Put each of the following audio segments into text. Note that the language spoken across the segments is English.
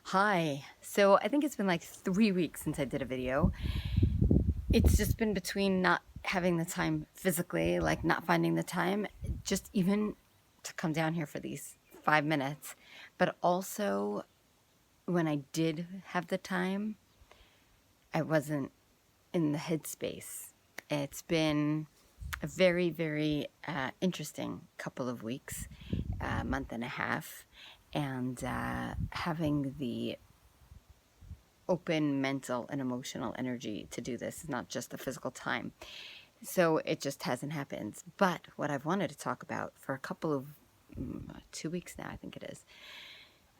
Hi. So I think it's been like 3 weeks since I did a video. It's just been between not having the time physically, like not finding the time, just even to come down here for these 5 minutes. But also when I did have the time, I wasn't in the headspace. It's been a very, very interesting couple of weeks, month and a half, and having the open mental and emotional energy to do this, not just the physical time. So it just hasn't happened. But what I've wanted to talk about for a couple of 2 weeks now, I think it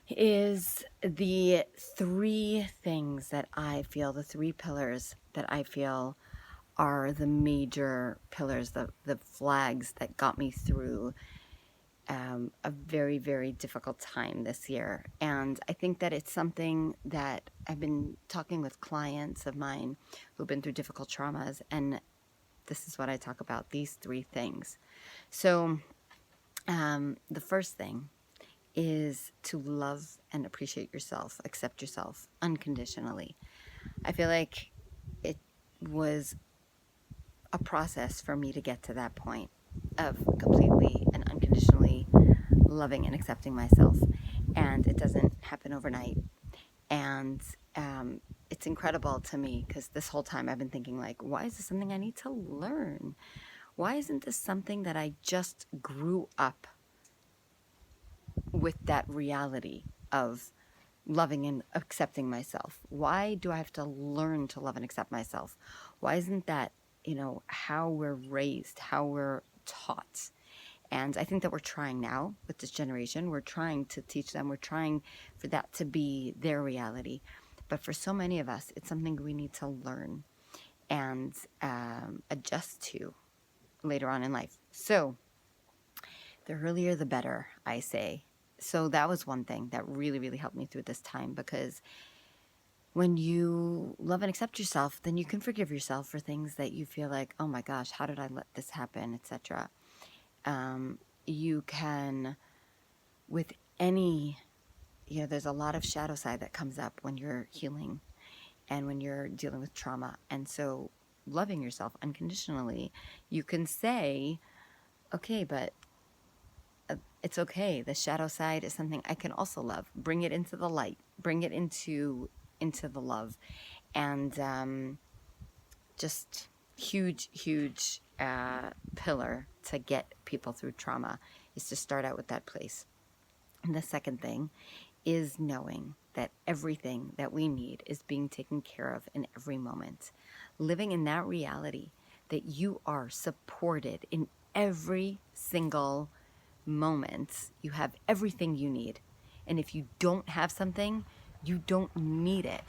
is the three things that I feel, the three pillars that I feel are the major pillars, the flags that got me through a very, very difficult time this year. And I think that it's something that I've been talking with clients of mine who've been through difficult traumas, and this is what I talk about, these three things. So the first thing is to love and appreciate yourself, accept yourself unconditionally. I feel like it was a process for me to get to that point of completely and unconditionally loving and accepting myself. And it doesn't happen overnight. And it's incredible to me because this whole time I've been thinking, like, why is this something I need to learn? Why isn't this something that I just grew up with, that reality of loving and accepting myself? Why do I have to learn to love and accept myself? Why isn't that, how we're raised, how we're taught? And I think that we're trying now with this generation. We're trying to teach them. We're trying for that to be their reality. But for so many of us, it's something we need to learn and adjust to later on in life. So the earlier the better, I say. So that was one thing that really, really helped me through this time, because when you love and accept yourself, then you can forgive yourself for things that you feel like, oh my gosh, how did I let this happen, etc. You can, with any, there's a lot of shadow side that comes up when you're healing and when you're dealing with trauma. And so loving yourself unconditionally, you can say, okay, but it's okay. The shadow side is something I can also love. Bring it into the light, bring it into the love. And just huge pillar to get people through trauma is to start out with that place. And the second thing is knowing that everything that we need is being taken care of in every moment. Living in that reality that you are supported in every single moment. You have everything you need. And if you don't have something, you don't need it.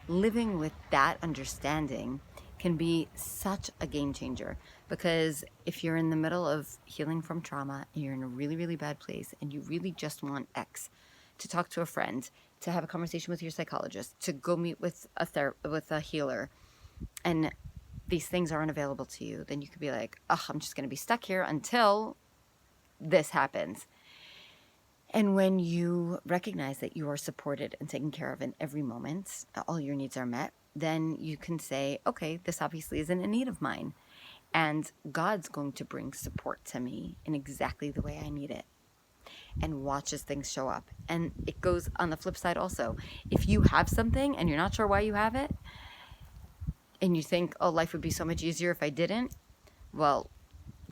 Living with that understanding can be such a game changer, because if you're in the middle of healing from trauma and you're in a really, really bad place and you really just want X, to talk to a friend, to have a conversation with your psychologist, to go meet with a healer, and these things aren't available to you, then you could be like, oh, I'm just going to be stuck here until this happens. And when you recognize that you are supported and taken care of in every moment, all your needs are met, then you can say, okay, this obviously isn't a need of mine. And God's going to bring support to me in exactly the way I need it. And watch as things show up. And it goes on the flip side also. If you have something and you're not sure why you have it, and you think, oh, life would be so much easier if I didn't, well,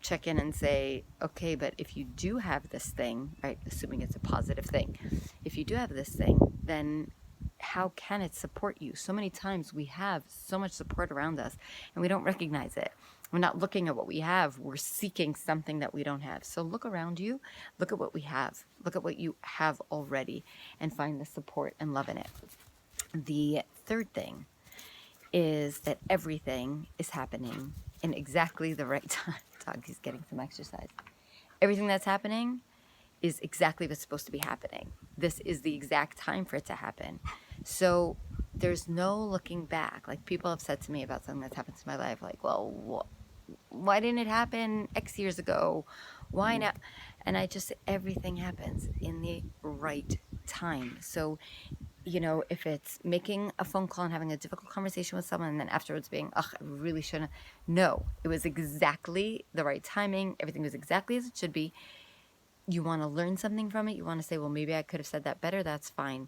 check in and say, okay, but if you do have this thing, right, assuming it's a positive thing, if you do have this thing, then how can it support you? So many times we have so much support around us and we don't recognize it. We're not looking at what we have. We're seeking something that we don't have. So look around you, look at what we have, look at what you have already, and find the support and love in it. The third thing is that everything is happening in exactly the right time. Dog, he's getting some exercise. Everything that's happening is exactly what's supposed to be happening. This is the exact time for it to happen. So there's no looking back. Like, people have said to me about something that's happened to my life, like, well, why didn't it happen X years ago? Why not? And I just, everything happens in the right time. So if it's making a phone call and having a difficult conversation with someone and then afterwards being, ugh, I really shouldn't. No, it was exactly the right timing. Everything was exactly as it should be. You want to learn something from it. You want to say, well, maybe I could have said that better. That's fine.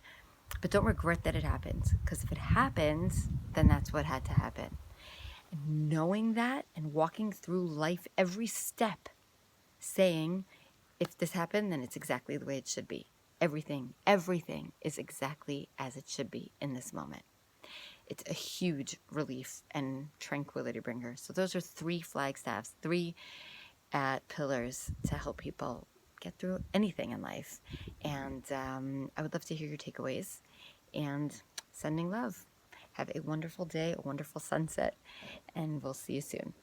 But don't regret that it happens. Because if it happens, then that's what had to happen. And knowing that and walking through life every step saying, if this happened, then it's exactly the way it should be. Everything is exactly as it should be in this moment. It's a huge relief and tranquility bringer. So those are 3 flagstaffs, 3 pillars to help people get through anything in life. And I would love to hear your takeaways and sending love. Have a wonderful day, a wonderful sunset, and we'll see you soon.